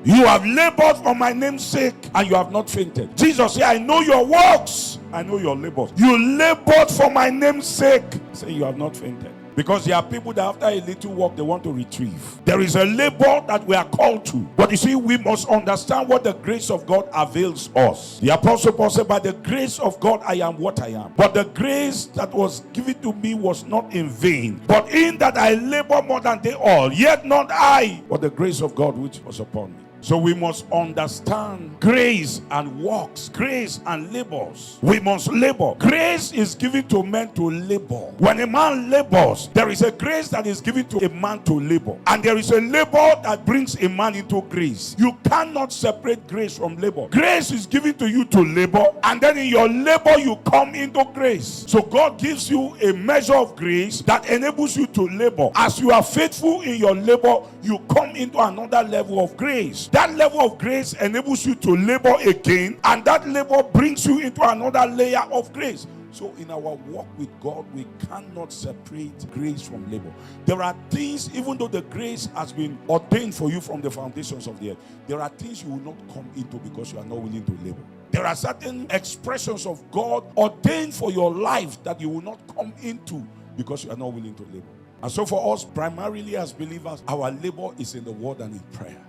You have labored for my name's sake and you have not fainted. Jesus said, I know your works. I know your labors. You labored for my name's sake. Say you have not fainted. Because there are people that after a little work, they want to retrieve. There is a labor that we are called to. But you see, we must understand what the grace of God avails us. The Apostle Paul said, by the grace of God, I am what I am. But the grace that was given to me was not in vain. But in that I labor more than they all. Yet not I, but the grace of God which was upon me. So we must understand grace and works, grace and labors. We must labor. Grace is given to men to labor. When a man labors, there is a grace that is given to a man to labor. And there is a labor that brings a man into grace. You cannot separate grace from labor. Grace is given to you to labor, and then in your labor you come into grace. So God gives you a measure of grace that enables you to labor. As you are faithful in your labor, you come into another level of grace. That level of grace enables you to labor again, and that labor brings you into another layer of grace. So in our walk with God, we cannot separate grace from labor. There are things, even though the grace has been ordained for you from the foundations of the earth, there are things you will not come into because you are not willing to labor. There are certain expressions of God ordained for your life that you will not come into because you are not willing to labor. And so for us, primarily as believers, our labor is in the word and in prayer.